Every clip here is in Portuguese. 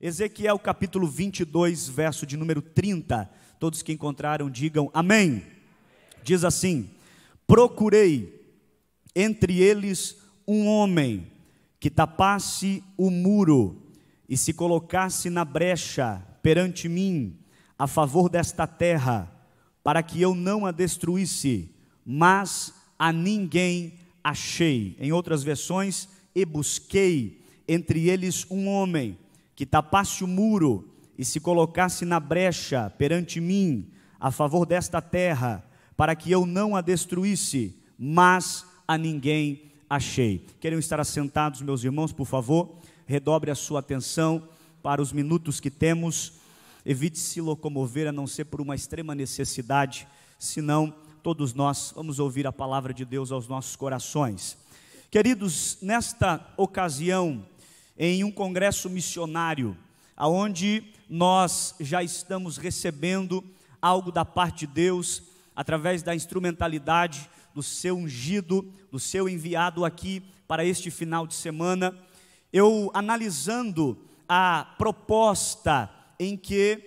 Ezequiel capítulo 22, verso de número 30. Todos que encontraram digam amém. Diz assim: procurei entre eles um homem que tapasse o muro e se colocasse na brecha perante mim a favor desta terra, para que eu não a destruísse, mas a ninguém achei. Em outras versões, e busquei entre eles um homem que tapasse o muro e se colocasse na brecha perante mim a favor desta terra, para que eu não a destruísse, mas a ninguém achei. Querem estar assentados, meus irmãos, por favor? Redobre a sua atenção para os minutos que temos. Evite se locomover, a não ser por uma extrema necessidade, senão todos nós vamos ouvir a palavra de Deus aos nossos corações. Queridos, nesta ocasião, em um congresso missionário, aonde nós já estamos recebendo algo da parte de Deus, através da instrumentalidade do seu ungido, do seu enviado aqui para este final de semana, eu analisando a proposta em que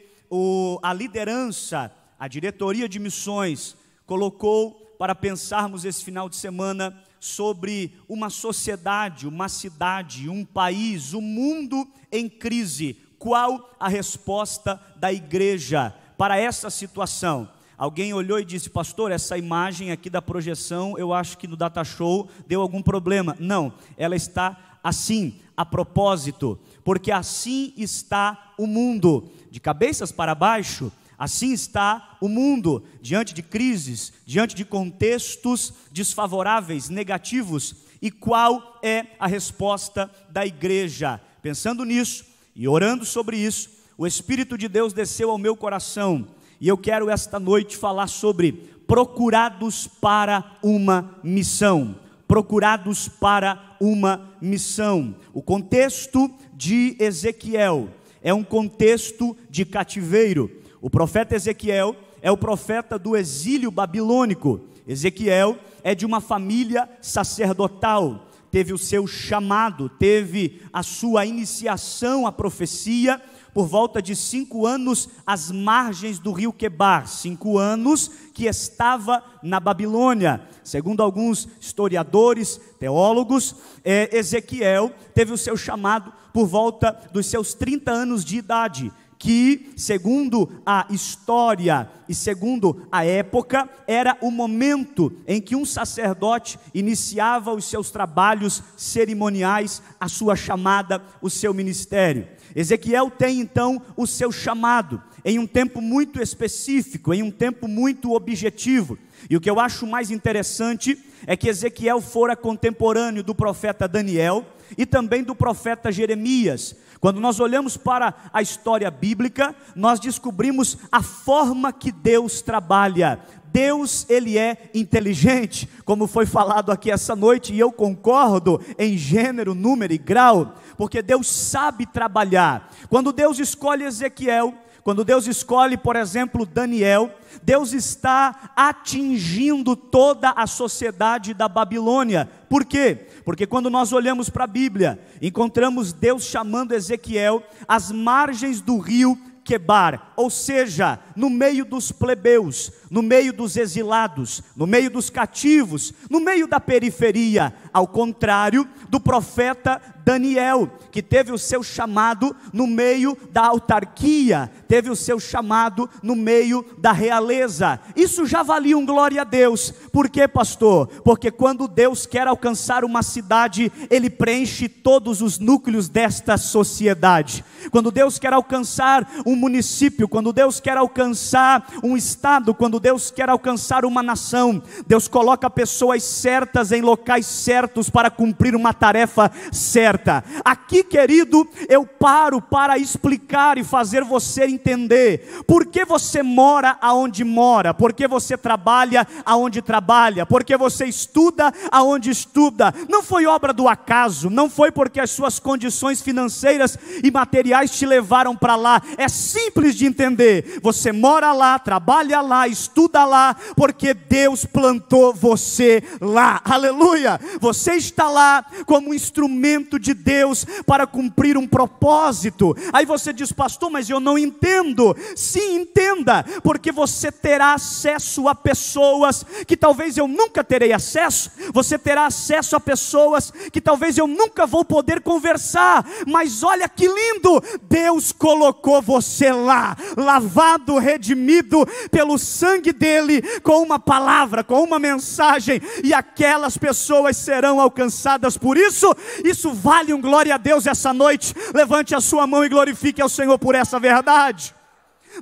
a liderança, a diretoria de missões, colocou para pensarmos esse final de semana sobre uma sociedade, uma cidade, um país, um mundo em crise. Qual a resposta da igreja para essa situação? Alguém olhou e disse: pastor, essa imagem aqui da projeção, eu acho que no Data Show deu algum problema. Não, ela está assim, a propósito, porque assim está o mundo, de cabeças para baixo. Assim está o mundo, diante de crises, diante de contextos desfavoráveis, negativos. E qual é a resposta da igreja? Pensando nisso e orando sobre isso, o Espírito de Deus desceu ao meu coração, e eu quero esta noite falar sobre procurados para uma missão. Procurados para uma missão. O contexto de Ezequiel é um contexto de cativeiro. O profeta Ezequiel é o profeta do exílio babilônico. Ezequiel é de uma família sacerdotal, teve o seu chamado, teve a sua iniciação à profecia por volta de 5 anos às margens do rio Quebar, 5 anos que estava na Babilônia. Segundo alguns historiadores, teólogos, Ezequiel teve o seu chamado por volta dos seus 30 anos de idade, que, segundo a história e segundo a época, era o momento em que um sacerdote iniciava os seus trabalhos cerimoniais, a sua chamada, o seu ministério. Ezequiel tem então o seu chamado, em um tempo muito específico, em um tempo muito objetivo. E o que eu acho mais interessante é que Ezequiel fora contemporâneo do profeta Daniel e também do profeta Jeremias. Quando nós olhamos para a história bíblica, nós descobrimos a forma que Deus trabalha. Deus, ele é inteligente, como foi falado aqui essa noite, e eu concordo em gênero, número e grau, porque Deus sabe trabalhar. Quando Deus escolhe Ezequiel, quando Deus escolhe, por exemplo, Daniel, Deus está atingindo toda a sociedade da Babilônia. Por quê? Porque quando nós olhamos para a Bíblia, encontramos Deus chamando Ezequiel às margens do rio Quebar, ou seja, no meio dos plebeus, no meio dos exilados, no meio dos cativos, no meio da periferia, ao contrário do profeta Daniel, que teve o seu chamado no meio da autarquia, teve o seu chamado no meio da realeza. Isso já valia um glória a Deus. Por quê, pastor? Porque quando Deus quer alcançar uma cidade, Ele preenche todos os núcleos desta sociedade. Quando Deus quer alcançar um município, quando Deus quer alcançar um estado, quando Deus quer alcançar uma nação, Deus coloca pessoas certas em locais certos para cumprir uma tarefa certa. Aqui, querido, eu paro para explicar e fazer você entender por que você mora aonde mora, por que você trabalha aonde trabalha, por que você estuda aonde estuda. Não foi obra do acaso, não foi porque as suas condições financeiras e materiais te levaram para lá. É simples de entender. Você mora lá, trabalha lá, estuda lá, porque Deus plantou você lá. Aleluia! Você está lá como um instrumento de Deus para cumprir um propósito. Aí você diz: pastor, mas eu não entendo. Sim, entenda, porque você terá acesso a pessoas que talvez eu nunca terei acesso. Você terá acesso a pessoas que talvez eu nunca vou poder conversar. Mas olha que lindo, Deus colocou você lá, lavado, redimido pelo sangue dele, com uma palavra, com uma mensagem, e aquelas pessoas serão alcançadas por isso. Isso vale um glória a Deus essa noite. Levante a sua mão e glorifique ao Senhor por essa verdade.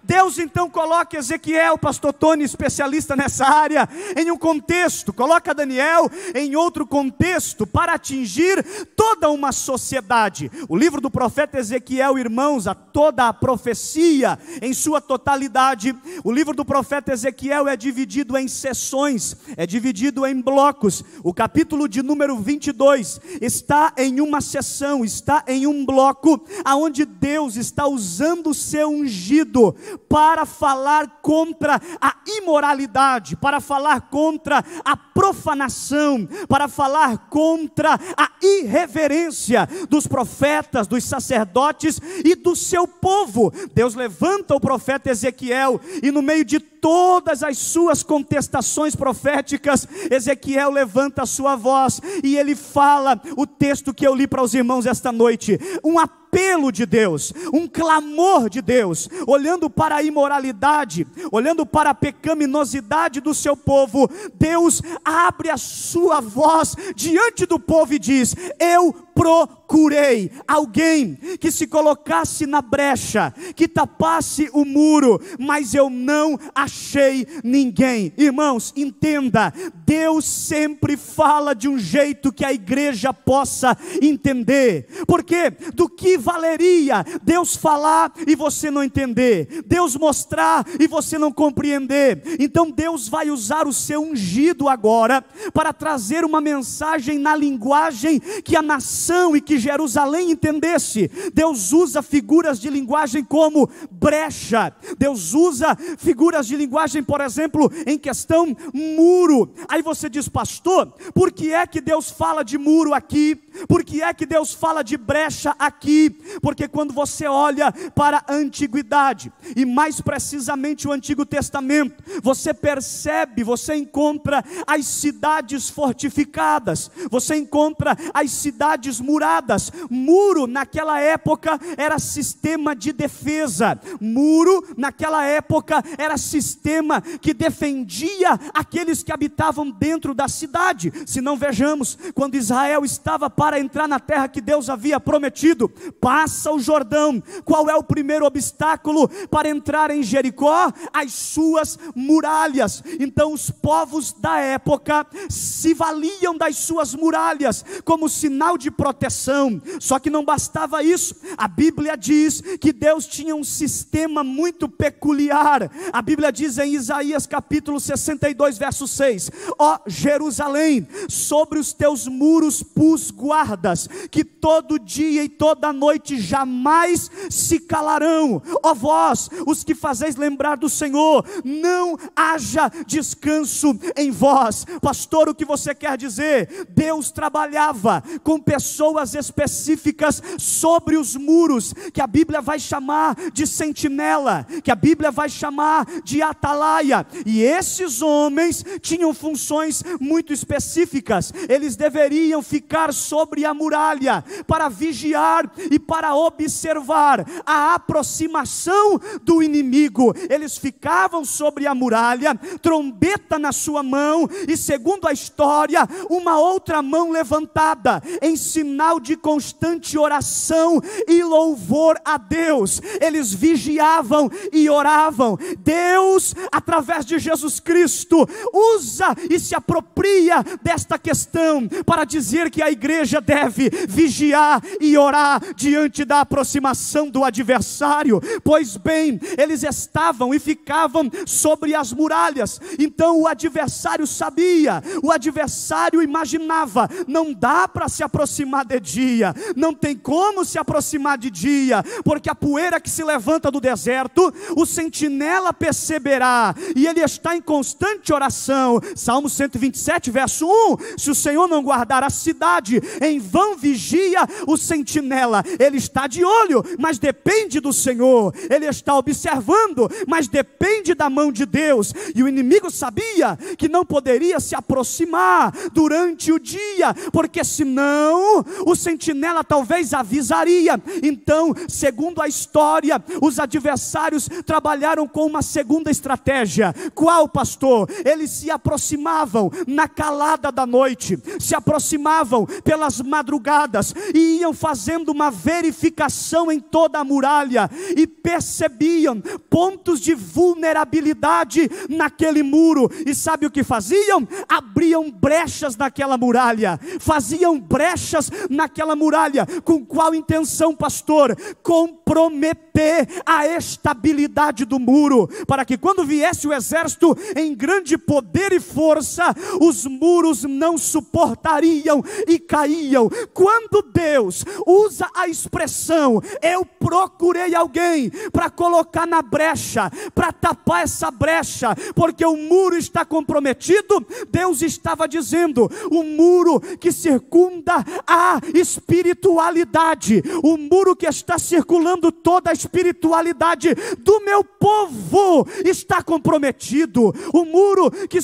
Deus então coloca Ezequiel, pastor Tony, especialista nessa área, em um contexto, coloca Daniel em outro contexto, para atingir toda uma sociedade. O livro do profeta Ezequiel, irmãos, toda a profecia em sua totalidade, o livro do profeta Ezequiel é dividido em seções, é dividido em blocos. O capítulo de número 22 está em uma seção, está em um bloco, aonde Deus está usando o seu ungido para falar contra a imoralidade, para falar contra a profanação, para falar contra a irreverência dos profetas, dos sacerdotes e do seu povo. Deus levanta o profeta Ezequiel, e no meio de todas as suas contestações proféticas, Ezequiel levanta a sua voz, e ele fala o texto que eu li para os irmãos esta noite, um apelo de Deus, um clamor de Deus, olhando para a imoralidade, olhando para a pecaminosidade do seu povo. Deus abre a sua voz diante do povo e diz: eu procurei alguém que se colocasse na brecha, que tapasse o muro, mas eu não achei ninguém. Irmãos, entenda, Deus sempre fala de um jeito que a igreja possa entender. Porque do que valeria Deus falar e você não entender, Deus mostrar e você não compreender? Então Deus vai usar o seu ungido agora para trazer uma mensagem na linguagem que a nação e que Jerusalém entendesse. Deus usa figuras de linguagem como brecha, Deus usa figuras de linguagem, por exemplo, em questão muro. Aí você diz: pastor, por que é que Deus fala de muro aqui? Por que é que Deus fala de brecha aqui? Porque quando você olha para a antiguidade, e mais precisamente o Antigo Testamento, você percebe, você encontra as cidades fortificadas, você encontra as cidades muradas. Muro naquela época era sistema de defesa, muro naquela época era sistema que defendia aqueles que habitavam dentro da cidade. Se não, vejamos, quando Israel estava para entrar na terra que Deus havia prometido, passa o Jordão. Qual é o primeiro obstáculo para entrar em Jericó? As suas muralhas. Então os povos da época se valiam das suas muralhas como sinal de proteção. Só que não bastava isso. A Bíblia diz que Deus tinha um sistema muito peculiar. A Bíblia diz em Isaías capítulo 62 verso 6: ó Jerusalém, sobre os teus muros pus guardas, que todo dia e toda noite jamais se calarão. Ó vós, os que fazeis lembrar do Senhor, não haja descanso em vós. Pastor, o que você quer dizer? Deus trabalhava com pessoas específicas sobre os muros, que a Bíblia vai chamar de sentinela, que a Bíblia vai chamar de atalaia, e esses homens tinham funções muito específicas. Eles deveriam ficar sobre a muralha para vigiar e para observar a aproximação do inimigo. Eles ficavam sobre a muralha, trombeta na sua mão, e segundo a história, uma outra mão levantada, em sinal de constante oração e louvor a Deus. Eles vigiavam e oravam. Deus, através de Jesus Cristo, usa e se apropria desta questão para dizer que a igreja deve vigiar e orar diante da aproximação do adversário. Pois bem, eles estavam e ficavam sobre as muralhas. Então o adversário sabia, o adversário imaginava: não dá para se aproximar aproximar de dia. Não tem como se aproximar de dia, porque a poeira que se levanta do deserto, o sentinela perceberá, e ele está em constante oração. Salmo 127, verso 1: se o Senhor não guardar a cidade, em vão vigia o sentinela. Ele está de olho, mas depende do Senhor. Ele está observando, mas depende da mão de Deus. E o inimigo sabia que não poderia se aproximar durante o dia, porque senão o sentinela talvez avisaria. Então, segundo a história, os adversários trabalharam com uma segunda estratégia. Qual, pastor? Eles se aproximavam na calada da noite, se aproximavam pelas madrugadas e iam fazendo uma verificação em toda a muralha e percebiam pontos de vulnerabilidade naquele muro. E sabe o que faziam? Abriam brechas naquela muralha, faziam brechas naquela muralha. Com qual intenção, pastor? Comprometer a estabilidade do muro, para que quando viesse o exército em grande poder e força, os muros não suportariam e caíam. Quando Deus usa a expressão eu procurei alguém para colocar na brecha, para tapar essa brecha, porque o muro está comprometido, Deus estava dizendo: o muro que circunda a espiritualidade, o muro que está circulando toda a espiritualidade do meu povo está comprometido. O muro que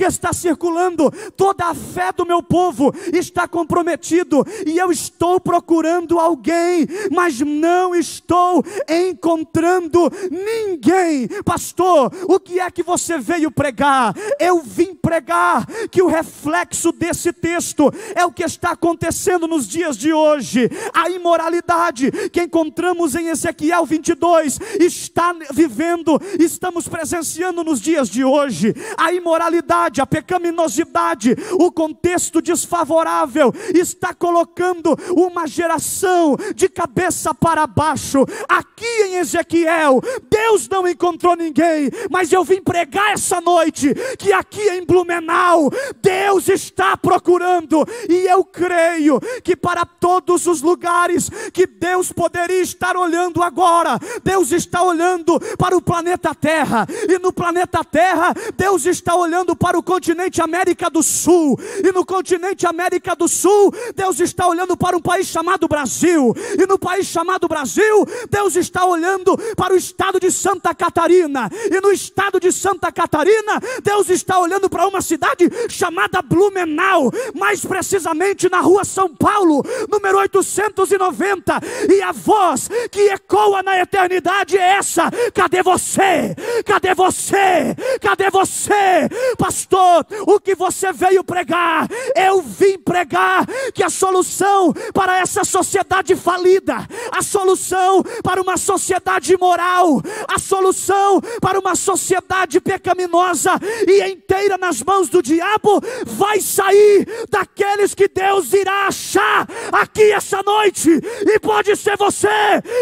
está circulando toda a fé do meu povo está comprometido. E eu estou procurando alguém, mas não estou encontrando ninguém. Pastor, o que é que você veio pregar? Eu vim pregar que o reflexo desse texto é o que está acontecendo nos dias de hoje. A imoralidade que encontramos em Ezequiel 22 está vivendo, estamos presenciando nos dias de hoje. A imoralidade, a pecaminosidade, o contexto desfavorável está colocando uma geração de cabeça para baixo. Aqui em Ezequiel, Deus não encontrou ninguém, mas eu vim pregar essa noite que aqui em Blumenau, Deus está procurando. E eu creio que para todos os lugares que Deus poderia estar olhando agora, Deus está olhando para o planeta Terra, e no planeta Terra, Deus está olhando para o continente América do Sul, e no continente América do Sul, Deus está olhando para um país chamado Brasil, e no país chamado Brasil, Deus está olhando para o estado de Santa Catarina, e no estado de Santa Catarina, Deus está olhando para uma cidade chamada Blumenau, mais precisamente na rua São Paulo, número 890, e a voz que ecoa na eternidade é essa: cadê você? Cadê você? Cadê você? Pastor, o que você veio pregar? Eu vim pregar que a solução para essa sociedade falida, a solução para uma sociedade imoral, a solução para uma sociedade pecaminosa e inteira nas mãos do diabo, vai sair daqueles que Deus irá achar aqui essa noite. E pode ser você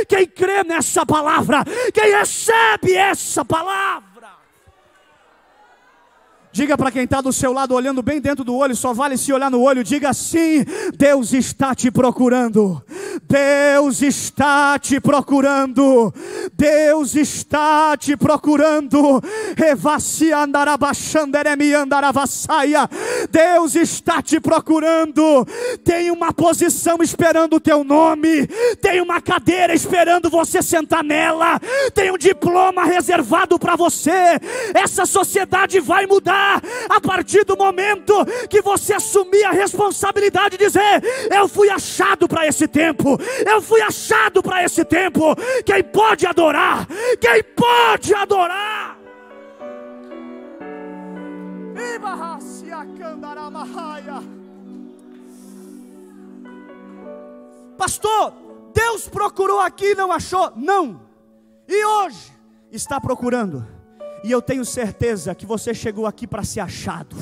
quem crê nessa palavra, quem recebe essa palavra. Diga para quem está do seu lado, olhando bem dentro do olho, só vale se olhar no olho, diga assim: Deus está te procurando. Deus está te procurando. Deus está te procurando. Deus está te procurando. Tem uma posição esperando o teu nome. Tem uma cadeira esperando você sentar nela. Tem um diploma reservado para você. Essa sociedade vai mudar a partir do momento que você assumir a responsabilidade de dizer: eu fui achado para esse tempo. Eu fui achado para esse tempo. Quem pode adorar? Quem pode adorar? Pastor, Deus procurou aqui e não achou? Não. E hoje está procurando. E eu tenho certeza que você chegou aqui para ser achado.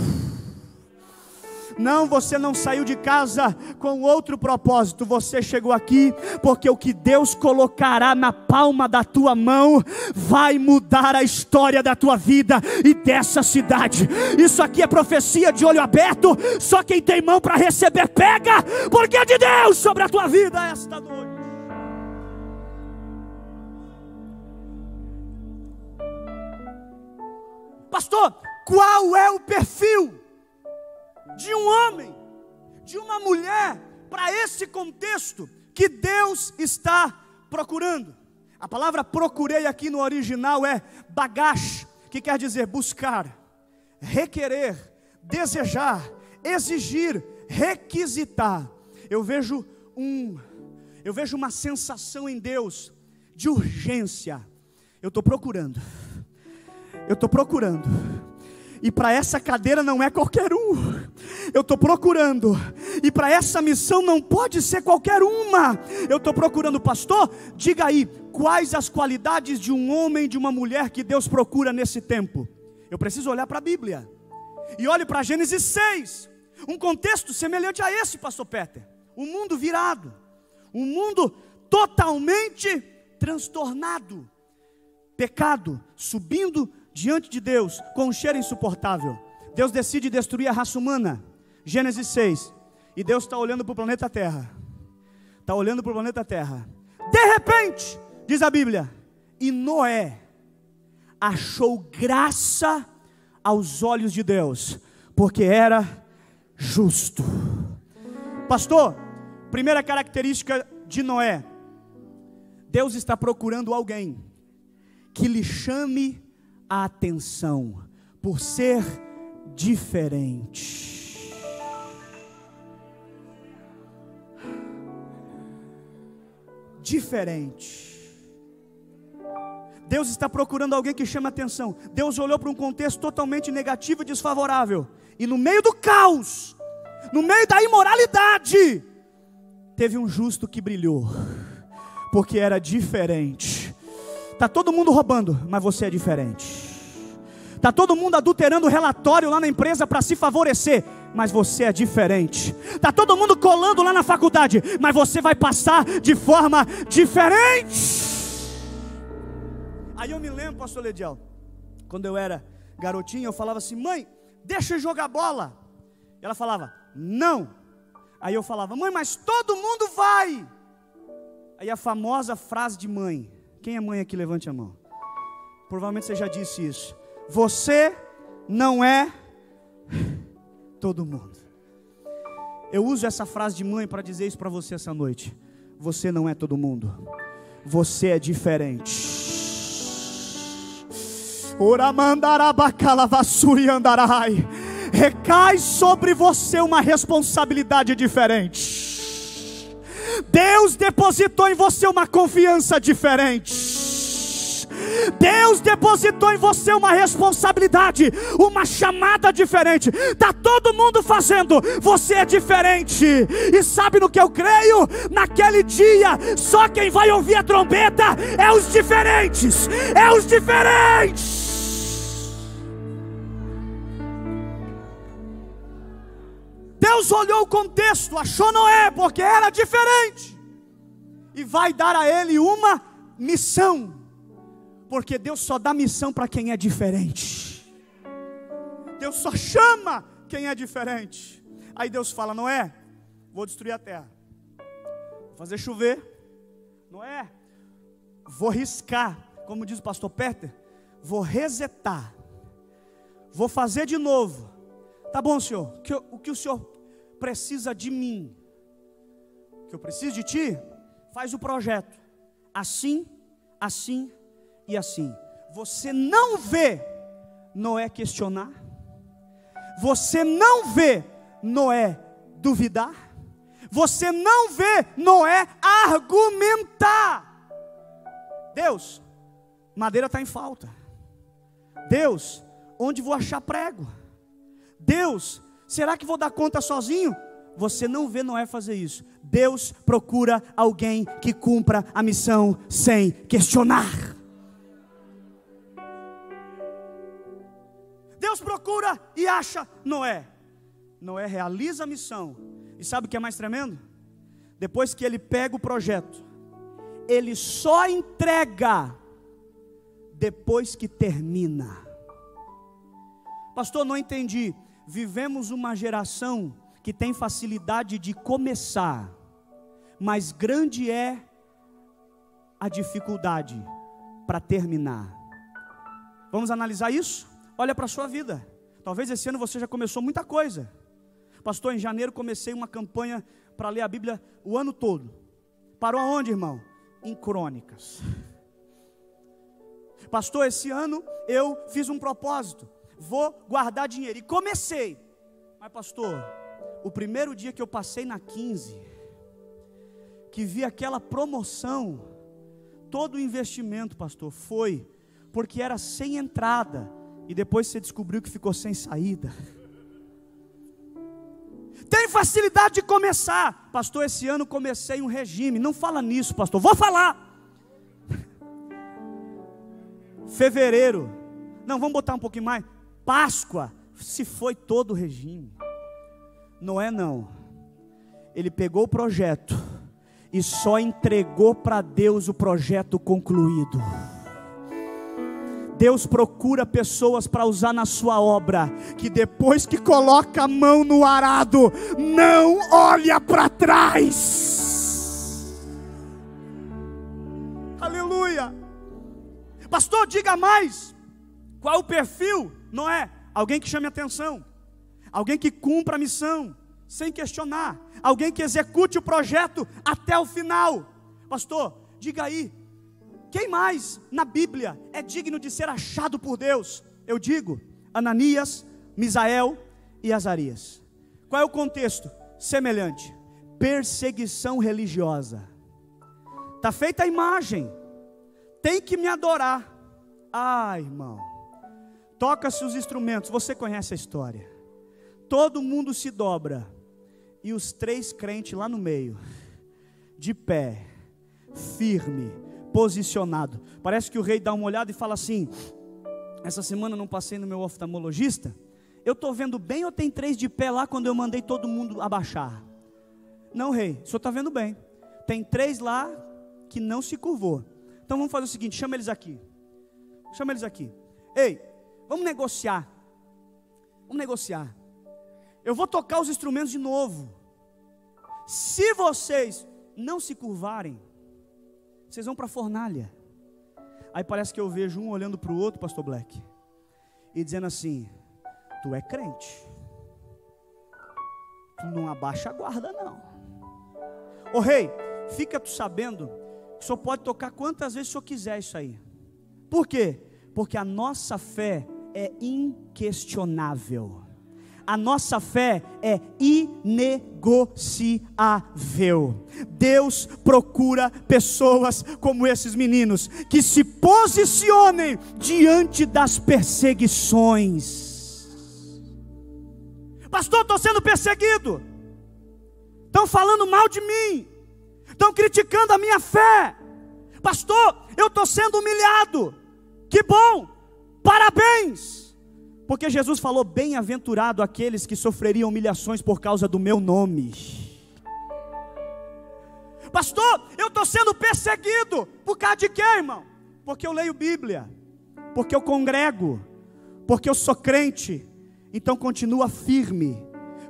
Não, você não saiu de casa com outro propósito. Você chegou aqui porque o que Deus colocará na palma da tua mão vai mudar a história da tua vida e dessa cidade. Isso aqui é profecia de olho aberto. Só quem tem mão para receber pega, porque é de Deus sobre a tua vida esta noite. Pastor, qual é o perfil de um homem, de uma mulher, para esse contexto que Deus está procurando? A palavra procurei aqui no original é bagash, que quer dizer buscar, requerer, desejar, exigir, requisitar. Eu vejo uma sensação em Deus de urgência. Eu estou procurando. E para essa cadeira não é qualquer um. Eu estou procurando. E para essa missão não pode ser qualquer uma. Eu estou procurando. Pastor, diga aí, quais as qualidades de um homem, de uma mulher que Deus procura nesse tempo? Eu preciso olhar para a Bíblia. E olhe para Gênesis 6. Um contexto semelhante a esse, pastor Peter. Um mundo virado. Um mundo totalmente transtornado. Pecado subindo diante de Deus com um cheiro insuportável. Deus decide destruir a raça humana. Gênesis 6. E Deus está olhando para o planeta Terra. De repente, diz a Bíblia, e Noé achou graça aos olhos de Deus, porque era justo. Pastor, primeira característica de Noé: Deus está procurando alguém que lhe chame a atenção por ser diferente. Deus está procurando alguém que chame a atenção. Deus olhou para um contexto totalmente negativo e desfavorável, e no meio do caos, no meio da imoralidade, teve um justo que brilhou, porque era diferente. Está todo mundo roubando, mas você é diferente. Está todo mundo adulterando o relatório lá na empresa para se favorecer, mas você é diferente. Está todo mundo colando lá na faculdade, mas você vai passar de forma diferente. Aí eu me lembro, pastor Lediel, quando eu era garotinho, eu falava assim: mãe, deixa eu jogar bola. E ela falava: não. Aí eu falava: mãe, mas todo mundo vai. Aí a famosa frase de mãe. Quem é mãe aqui, levante a mão. Provavelmente você já disse isso. Você não é todo mundo. Eu uso essa frase de mãe para dizer isso para você essa noite. Você não é todo mundo. Você é diferente. Recai sobre você uma responsabilidade diferente. Deus depositou em você uma confiança diferente. Deus depositou em você uma responsabilidade, uma chamada diferente. Está todo mundo fazendo, você é diferente. E sabe no que eu creio? Naquele dia, só quem vai ouvir a trombeta é os diferentes. É os diferentes. Deus olhou o contexto, achou Noé, porque era diferente, e vai dar a ele uma missão, porque Deus só dá missão para quem é diferente. Deus só chama quem é diferente. Aí Deus fala: Noé, vou destruir a terra, vou fazer chover. Noé, vou riscar, como diz o pastor Peter, vou resetar, vou fazer de novo. Tá bom, Senhor, o que o Senhor precisa de mim, o que eu preciso de ti, faz o projeto, assim, assim e assim. Você não vê Noé questionar, você não vê Noé duvidar, você não vê Noé argumentar. Deus, madeira está em falta. Deus, onde vou achar prego? Deus, será que vou dar conta sozinho? Você não vê Noé fazer isso. Deus procura alguém que cumpra a missão sem questionar. Deus procura e acha Noé. Noé realiza a missão. E sabe o que é mais tremendo? Depois que ele pega o projeto, ele só entrega depois que termina. Pastor, não entendi. Vivemos uma geração que tem facilidade de começar, mas grande é a dificuldade para terminar. Vamos analisar isso? Olha para a sua vida. Talvez esse ano você já começou muita coisa. Pastor, em janeiro comecei uma campanha para ler a Bíblia o ano todo. Parou aonde, irmão? Em Crônicas. Pastor, esse ano eu fiz um propósito, vou guardar dinheiro, e comecei. Mas pastor, o primeiro dia que eu passei na 15, que vi aquela promoção, todo o investimento, pastor, foi porque era sem entrada, e depois você descobriu que ficou sem saída. Tem facilidade de começar. Pastor, esse ano comecei um regime. Não fala nisso, pastor. Vou falar. Fevereiro. Não, vamos botar um pouquinho mais. Páscoa. Se foi todo o regime. Noé não. Ele pegou o projeto e só entregou para Deus o projeto concluído. Deus procura pessoas para usar na sua obra, que depois que coloca a mão no arado, não olha para trás. Aleluia. Pastor, diga mais. Qual é o perfil? Não é alguém que chame atenção, alguém que cumpra a missão sem questionar, alguém que execute o projeto até o final. Pastor, diga aí, quem mais na Bíblia é digno de ser achado por Deus? Eu digo, Ananias, Misael e Azarias. Qual é o contexto? Semelhante, perseguição religiosa. Está feita a imagem, tem que me adorar. Ah, irmão, toca-se os instrumentos, você conhece a história. Todo mundo se dobra, e os 3 crentes lá no meio, de pé, firme, posicionado. Parece que o rei dá uma olhada e fala assim: essa semana eu não passei no meu oftalmologista, eu estou vendo bem ou tem 3 de pé lá quando eu mandei todo mundo abaixar? Não, rei, o senhor está vendo bem. Tem 3 lá que não se curvou. Então vamos fazer o seguinte, chama eles aqui. Chama eles aqui. Ei, vamos negociar. Vamos negociar. Eu vou tocar os instrumentos de novo. Se vocês não se curvarem, vocês vão para a fornalha. Aí parece que eu vejo um olhando para o outro, pastor Black, e dizendo assim: tu é crente, tu não abaixa a guarda não. Ô rei, fica tu sabendo que o senhor pode tocar quantas vezes o senhor quiser isso aí. Por quê? Porque a nossa fé é inquestionável. A nossa fé é inegociável. Deus procura pessoas como esses meninos, que se posicionem diante das perseguições. Pastor, estou sendo perseguido, estão falando mal de mim, estão criticando a minha fé. Pastor, eu estou sendo humilhado. Que bom, parabéns. Porque Jesus falou: bem-aventurado aqueles que sofreriam humilhações por causa do meu nome. Pastor, eu estou sendo perseguido. Por causa de quê, irmão? Porque eu leio Bíblia, porque eu congrego, porque eu sou crente. Então continua firme,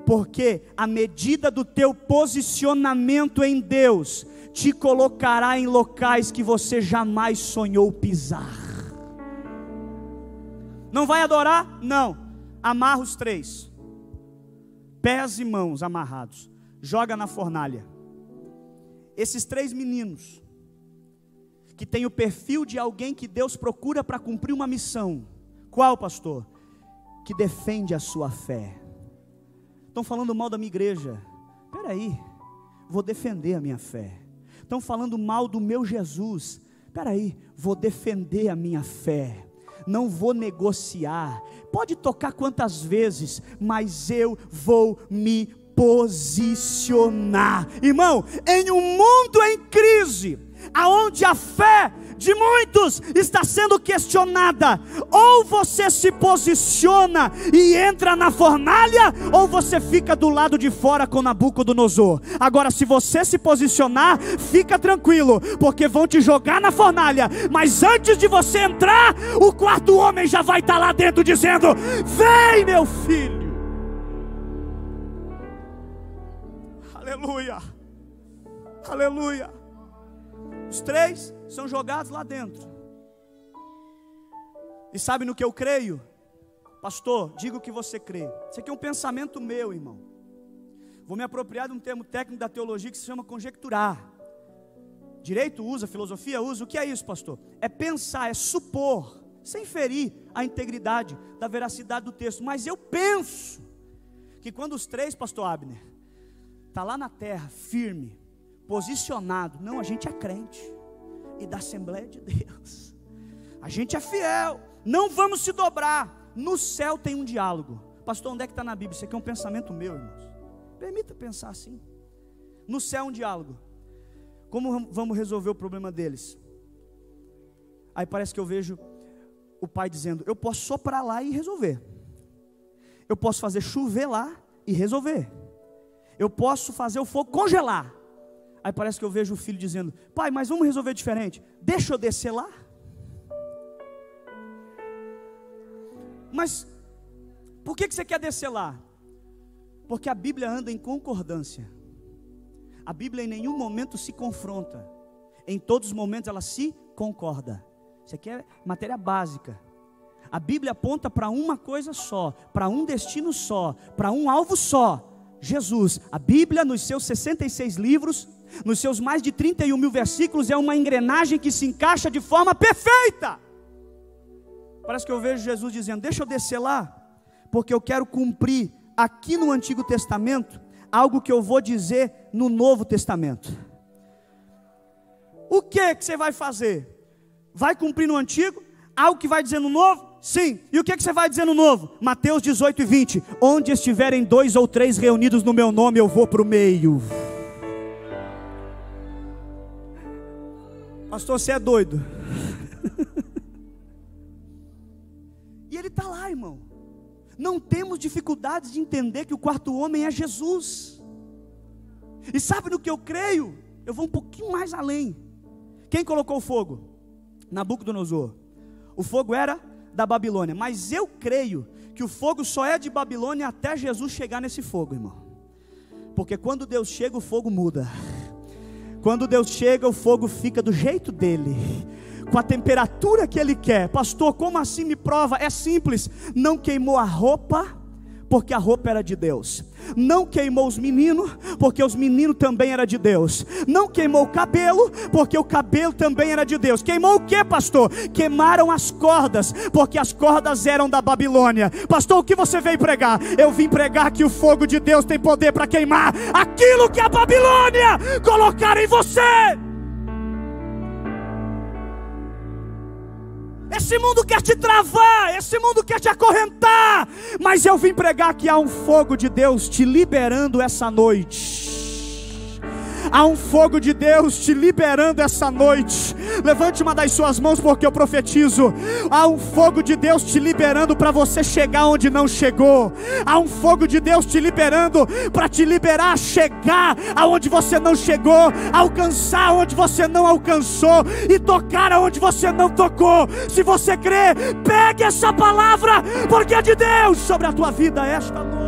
porque a medida do teu posicionamento em Deus te colocará em locais que você jamais sonhou pisar. Não vai adorar? Não. Amarra os 3, pés e mãos amarrados, joga na fornalha. Esses 3 meninos, que tem o perfil de alguém que Deus procura para cumprir uma missão. Qual, pastor? Que defende a sua fé. Estão falando mal da minha igreja. Espera aí, vou defender a minha fé. Estão falando mal do meu Jesus. Espera aí, vou defender a minha fé. Não vou negociar. Pode tocar quantas vezes, mas eu vou me posicionar. Irmão, em um mundo em crise, aonde a fé de muitos está sendo questionada. Ou você se posiciona e entra na fornalha, ou você fica do lado de fora com Nabucodonosor. Agora, se você se posicionar, fica tranquilo, porque vão te jogar na fornalha, mas antes de você entrar, o quarto homem já vai estar lá dentro dizendo: vem, meu filho. Aleluia, aleluia. Os 3 são jogados lá dentro. E sabe no que eu creio? Pastor, diga o que você crê. Isso aqui é um pensamento meu, irmão. Vou me apropriar de um termo técnico da teologia que se chama conjecturar. Direito usa, filosofia usa. O que é isso, pastor? É pensar, é supor, sem ferir a integridade da veracidade do texto. Mas eu penso que quando os 3, pastor Abner, está lá na terra, firme, posicionado, não, a gente é crente e da Assembleia de Deus, a gente é fiel, não vamos se dobrar. No céu tem um diálogo. Pastor, onde é que está na Bíblia? Isso aqui é um pensamento meu, irmãos. Permita pensar assim. No céu um diálogo. Como vamos resolver o problema deles? Aí parece que eu vejo o pai dizendo: eu posso soprar lá e resolver, eu posso fazer chover lá e resolver, eu posso fazer o fogo congelar. Aí parece que eu vejo o filho dizendo: pai, mas vamos resolver diferente, deixa eu descer lá. Mas por que você quer descer lá? Porque a Bíblia anda em concordância. A Bíblia em nenhum momento se confronta, em todos os momentos ela se concorda. Isso aqui é matéria básica. A Bíblia aponta para uma coisa só, para um destino só, para um alvo só: Jesus. A Bíblia, nos seus 66 livros, nos seus mais de 31 mil versículos, é uma engrenagem que se encaixa de forma perfeita. Parece que eu vejo Jesus dizendo: deixa eu descer lá, porque eu quero cumprir aqui no Antigo Testamento algo que eu vou dizer no Novo Testamento. O que você vai fazer? Vai cumprir no Antigo algo que vai dizer no Novo? Sim. E o que você vai dizer no Novo? Mateus 18 e 20: onde estiverem 2 ou 3 reunidos no meu nome, eu vou para o meio. Pastor, você é doido. E ele está lá, irmão. Não temos dificuldades de entender que o quarto homem é Jesus. E sabe no que eu creio? Eu vou um pouquinho mais além. Quem colocou o fogo? Nabucodonosor. O fogo era da Babilônia, mas eu creio que o fogo só é de Babilônia até Jesus chegar nesse fogo, irmão. Porque quando Deus chega, o fogo muda. Quando Deus chega, o fogo fica do jeito dele, com a temperatura que Ele quer. Pastor, como assim? Me prova. É simples: não queimou a roupa, porque a roupa era de Deus. Não queimou os meninos, porque os meninos também eram de Deus. Não queimou o cabelo, porque o cabelo também era de Deus. Queimou o que, pastor? Queimaram as cordas, porque as cordas eram da Babilônia. Pastor, o que você veio pregar? Eu vim pregar que o fogo de Deus tem poder para queimar aquilo que a Babilônia colocar em você. Esse mundo quer te travar, esse mundo quer te acorrentar, mas eu vim pregar que há um fogo de Deus te liberando essa noite. Há um fogo de Deus te liberando essa noite. Levante uma das suas mãos, porque eu profetizo. Há um fogo de Deus te liberando para você chegar onde não chegou. Há um fogo de Deus te liberando para te liberar a chegar aonde você não chegou, alcançar onde você não alcançou e tocar aonde você não tocou. Se você crê, pegue essa palavra, porque é de Deus sobre a tua vida esta noite.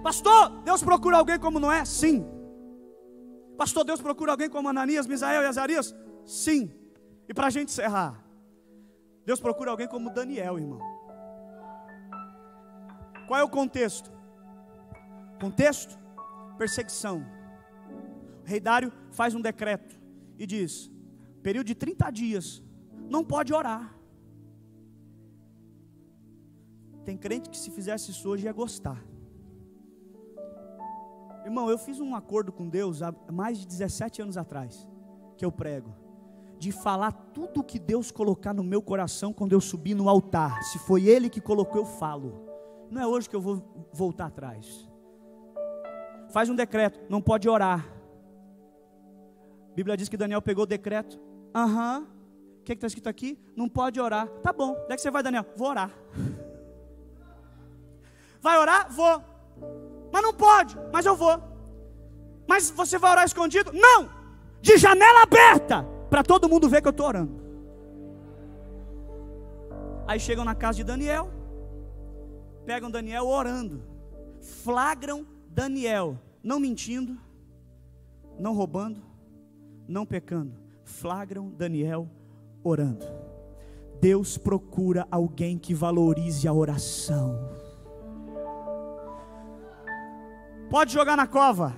Pastor, Deus procura alguém como Noé? Sim. Pastor, Deus procura alguém como Ananias, Misael e Azarias? Sim. E para a gente encerrar, Deus procura alguém como Daniel, irmão. Qual é o contexto? Contexto? Perseguição. O rei Dário faz um decreto e diz: período de 30 dias, não pode orar. Tem crente que se fizesse isso hoje ia gostar. Irmão, eu fiz um acordo com Deus há mais de 17 anos atrás, que eu prego, de falar tudo o que Deus colocar no meu coração quando eu subir no altar. Se foi Ele que colocou, eu falo. Não é hoje que eu vou voltar atrás. Faz um decreto, não pode orar. A Bíblia diz que Daniel pegou o decreto. O que está escrito aqui? Não pode orar. Tá bom, onde é que você vai, Daniel? Vou orar. Vai orar? Vou. Mas não pode, mas eu vou. Mas você vai orar escondido? Não! De janela aberta, para todo mundo ver que eu estou orando. Aí chegam na casa de Daniel, pegam Daniel orando, flagram Daniel, não mentindo, não roubando, não pecando, flagram Daniel orando. Deus procura alguém que valorize a oração. Pode jogar na cova.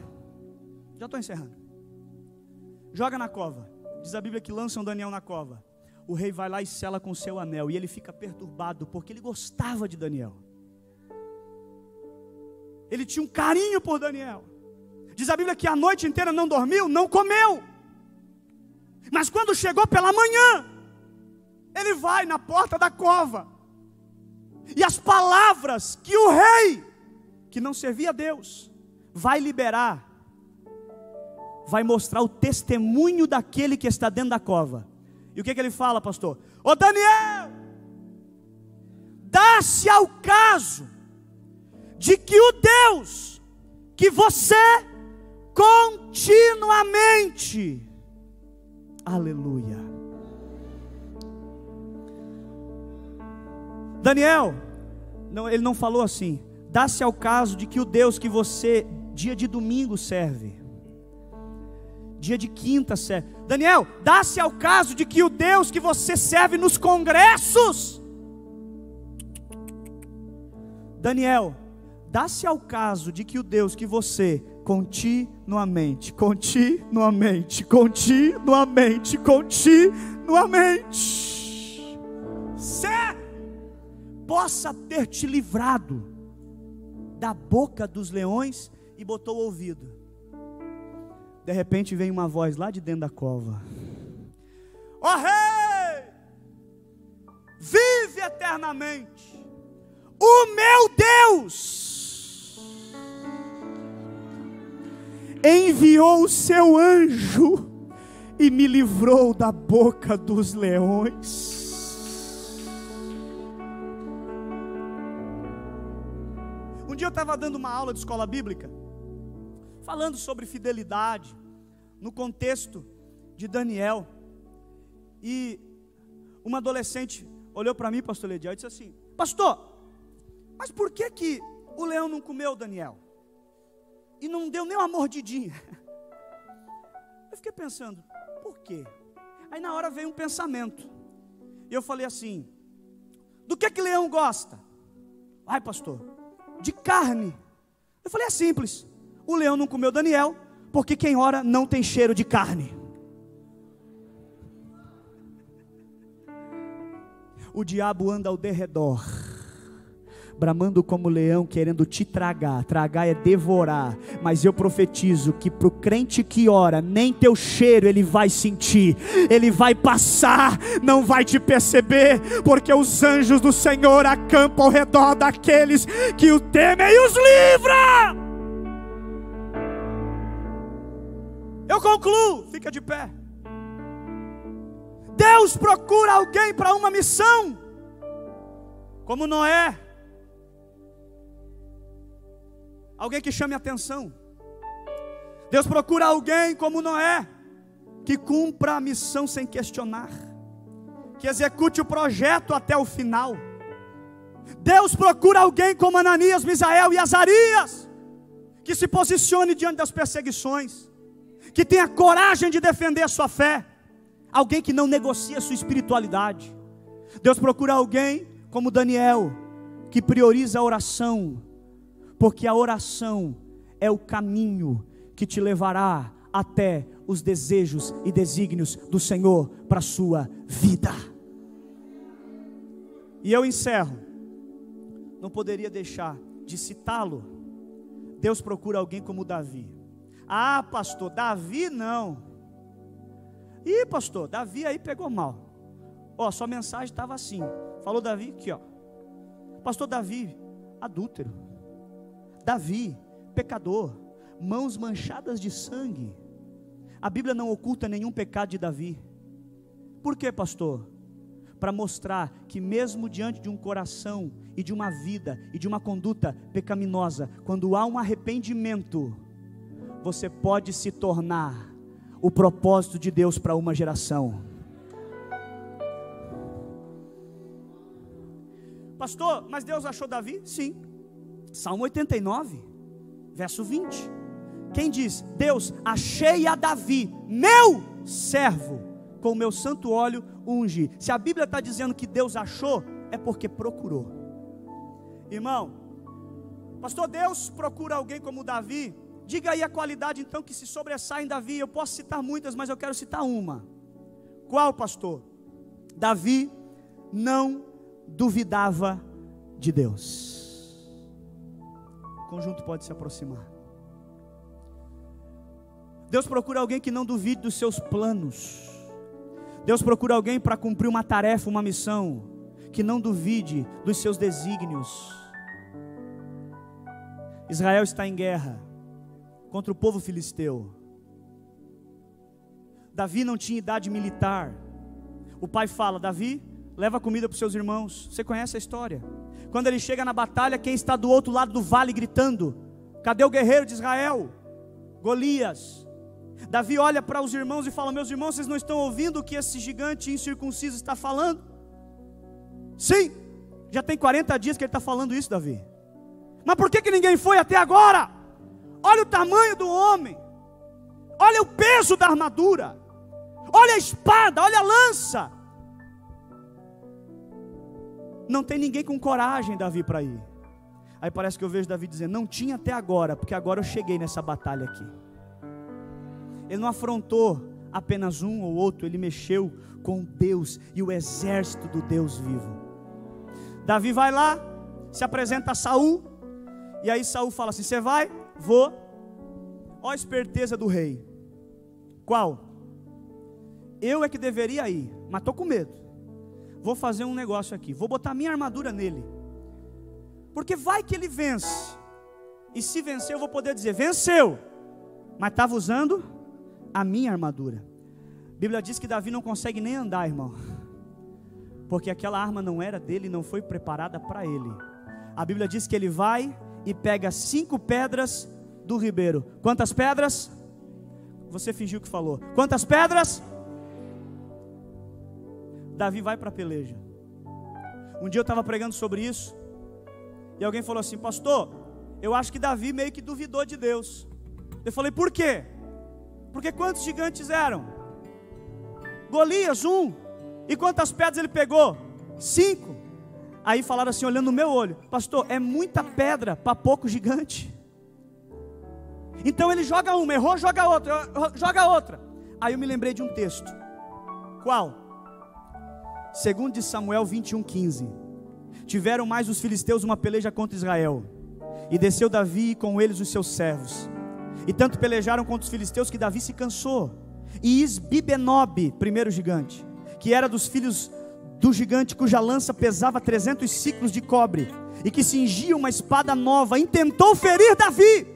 Já estou encerrando. Joga na cova. Diz a Bíblia que lançam Daniel na cova. O rei vai lá e sela com seu anel. E ele fica perturbado porque ele gostava de Daniel. Ele tinha um carinho por Daniel. Diz a Bíblia que a noite inteira não dormiu, não comeu. Mas quando chegou pela manhã, ele vai na porta da cova. E as palavras que o rei, que não servia a Deus, vai liberar, vai mostrar o testemunho daquele que está dentro da cova. E o que ele fala, pastor? Ô Daniel, dá-se ao caso de que o Deus que você continuamente, aleluia. Daniel, não, ele não falou assim, dá-se ao caso de que o Deus que você, dia de domingo serve, dia de quinta serve. Daniel, dá-se ao caso de que o Deus que você serve nos congressos. Daniel, dá-se ao caso de que o Deus que você continuamente serve, possa ter te livrado da boca dos leões e botou o ouvido. De repente vem uma voz lá de dentro da cova. Ó rei, vive eternamente. O meu Deus enviou o seu anjo e me livrou da boca dos leões. Um dia eu estava dando uma aula de escola bíblica, falando sobre fidelidade, no contexto de Daniel, e uma adolescente olhou para mim, pastor Lediel, e disse assim: pastor, mas por que o leão não comeu Daniel? E não deu nem uma mordidinha? Eu fiquei pensando, por quê? Aí na hora veio um pensamento, e eu falei assim: do que leão gosta? Ai pastor, de carne. Eu falei, é simples, o leão não comeu Daniel, porque quem ora não tem cheiro de carne. O diabo anda ao derredor, bramando como leão, querendo te tragar. Tragar é devorar. Mas eu profetizo que para o crente que ora, nem teu cheiro ele vai sentir, ele vai passar, não vai te perceber, porque os anjos do Senhor acampam ao redor daqueles que o temem e os livra. Eu concluo, fica de pé. Deus procura alguém para uma missão, como Noé. Alguém que chame atenção. Deus procura alguém como Noé, que cumpra a missão sem questionar, que execute o projeto até o final. Deus procura alguém como Ananias, Misael e Azarias, que se posicione diante das perseguições, que tenha coragem de defender a sua fé, alguém que não negocia a sua espiritualidade. Deus procura alguém como Daniel, que prioriza a oração, porque a oração é o caminho que te levará até os desejos e desígnios do Senhor para a sua vida. E eu encerro, não poderia deixar de citá-lo. Deus procura alguém como Davi. Ah pastor, Davi não. Ih pastor, Davi aí pegou mal. Ó, sua mensagem estava assim, falou Davi aqui ó. Pastor Davi, adúltero. Davi, pecador, mãos manchadas de sangue. a Bíblia não oculta nenhum pecado de Davi. Por quê, pastor? Para mostrar que mesmo diante de um coração e de uma vida e de uma conduta pecaminosa, quando há um arrependimento, você pode se tornar o propósito de Deus para uma geração. Pastor, mas Deus achou Davi? Sim. Salmo 89, verso 20. Quem diz? Deus, achei a Davi, meu servo, com o meu santo óleo unge. Se a Bíblia está dizendo que Deus achou, é porque procurou. Irmão, pastor, Deus procura alguém como Davi. Diga aí a qualidade então que se sobressai em Davi. Eu posso citar muitas, mas eu quero citar uma. Qual, pastor? Davi não duvidava de Deus. O conjunto pode se aproximar. Deus procura alguém que não duvide dos seus planos. Deus procura alguém para cumprir uma tarefa, uma missão, que não duvide dos seus desígnios. Israel está em guerra contra o povo filisteu. Davi não tinha idade militar. O pai fala: Davi, leva comida para os seus irmãos. Você conhece a história? Quando ele chega na batalha, quem está do outro lado do vale gritando? Cadê o guerreiro de Israel? Golias. Davi olha para os irmãos e fala: meus irmãos, vocês não estão ouvindo o que esse gigante incircunciso está falando? Sim, já tem 40 dias que ele está falando isso, Davi. Mas por que ninguém foi até agora? Olha o tamanho do homem, olha o peso da armadura, olha a espada, olha a lança. Não tem ninguém com coragem, Davi, para ir. Aí parece que eu vejo Davi dizendo: não tinha até agora, porque agora eu cheguei nessa batalha aqui. Ele não afrontou apenas um ou outro, ele mexeu com Deus e o exército do Deus vivo. Davi vai lá, se apresenta a Saul, e aí Saul fala assim: você vai? Vou. Olha a esperteza do rei. Qual? Eu é que deveria ir, mas estou com medo. Vou fazer um negócio aqui, vou botar minha armadura nele, porque vai que ele vence, e se vencer eu vou poder dizer: venceu, mas estava usando a minha armadura. A Bíblia diz que Davi não consegue nem andar, irmão, porque aquela arma não era dele, não foi preparada para ele. A Bíblia diz que ele vai e pega 5 pedras do ribeiro. Quantas pedras? Você fingiu que falou. Quantas pedras? Davi vai para a peleja. Um dia eu estava pregando sobre isso, e alguém falou assim: pastor, eu acho que Davi meio que duvidou de Deus. Eu falei: por quê? Porque quantos gigantes eram? Golias, 1. E quantas pedras ele pegou? 5. Aí falaram assim, olhando no meu olho: pastor, é muita pedra para pouco gigante. Então ele joga uma, errou, joga outra, joga outra. Aí eu me lembrei de um texto. Qual? 2 de Samuel 21:15. Tiveram mais os filisteus uma peleja contra Israel, e desceu Davi e com eles os seus servos, e tanto pelejaram contra os filisteus que Davi se cansou. E Isbibenob, primeiro gigante, que era dos filhos do gigante cuja lança pesava 300 ciclos de cobre, e que cingia uma espada nova, intentou ferir Davi.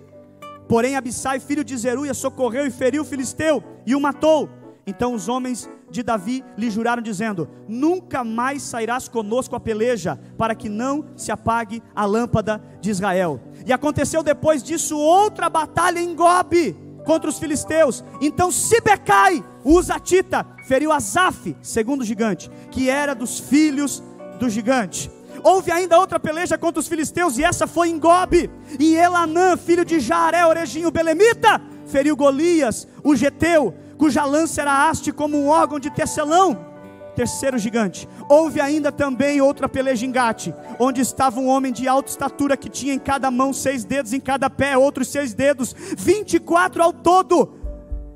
Porém Abissai, filho de Zeruia, socorreu e feriu o filisteu e o matou. Então os homens de Davi lhe juraram dizendo: nunca mais sairás conosco a peleja, para que não se apague a lâmpada de Israel. E aconteceu depois disso outra batalha em Gobe contra os filisteus. Então Sibecai, o Uzatita, feriu Asaf, segundo gigante, que era dos filhos do gigante. Houve ainda outra peleja contra os filisteus, e essa foi em Gobe. E Elanã, filho de Jaaré, Oreginho Belemita, feriu Golias, o geteu, cuja lança era haste como um órgão de tecelão. Terceiro gigante. Houve ainda também outra peleja em Gate, onde estava um homem de alta estatura, que tinha em cada mão 6 dedos, em cada pé outros 6 dedos, 24 ao todo.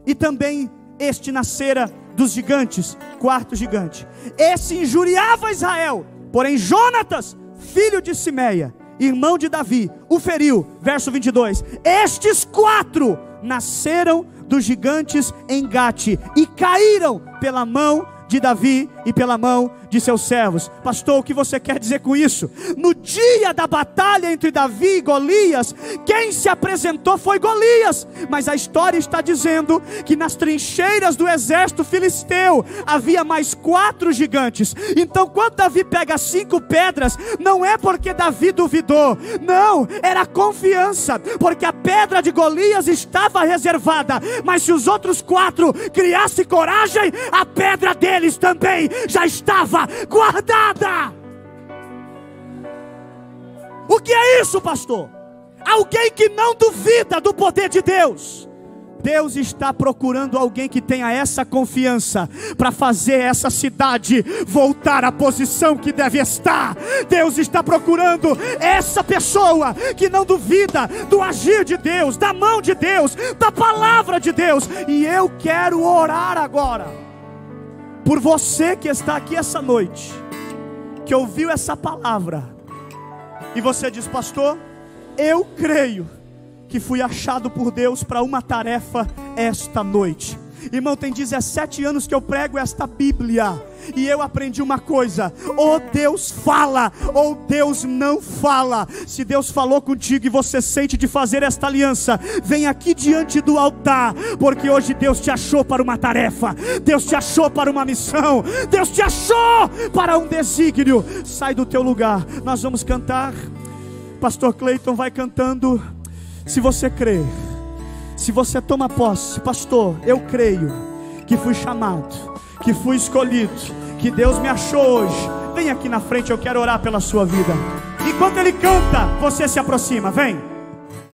E também este nascera dos gigantes, quarto gigante. Esse injuriava Israel, porém Jonatas, filho de Simeia, irmão de Davi, o feriu. Verso 22. Estes 4 nasceram dos gigantes em Gate, e caíram pela mão de Davi e pela mão de seus servos. Pastor, o que você quer dizer com isso? No dia da batalha entre Davi e Golias, quem se apresentou foi Golias, mas a história está dizendo que nas trincheiras do exército filisteu havia mais 4 gigantes. Então quando Davi pega 5 pedras, não é porque Davi duvidou, não, era confiança, porque a pedra de Golias estava reservada, mas se os outros 4 criassem coragem, a pedra deles também já estava guardada. O que é isso, pastor? Alguém que não duvida do poder de Deus. Deus está procurando alguém que tenha essa confiança para fazer essa cidade voltar à posição que deve estar. Deus está procurando essa pessoa que não duvida do agir de Deus, da mão de Deus, da palavra de Deus. E eu quero orar agora por você que está aqui essa noite, que ouviu essa palavra e você diz: pastor, eu creio que fui achado por Deus para uma tarefa esta noite. Irmão, tem 17 anos que eu prego esta Bíblia e eu aprendi uma coisa: ou Deus fala, ou Deus não fala. Se Deus falou contigo e você sente de fazer esta aliança, vem aqui diante do altar, porque hoje Deus te achou para uma tarefa, Deus te achou para uma missão, Deus te achou para um desígnio. Sai do teu lugar, nós vamos cantar. Pastor Cleiton vai cantando. Se você crê, se você toma posse: pastor, eu creio que fui chamado, que fui escolhido, que Deus me achou hoje, vem aqui na frente, eu quero orar pela sua vida. Enquanto ele canta, você se aproxima, vem.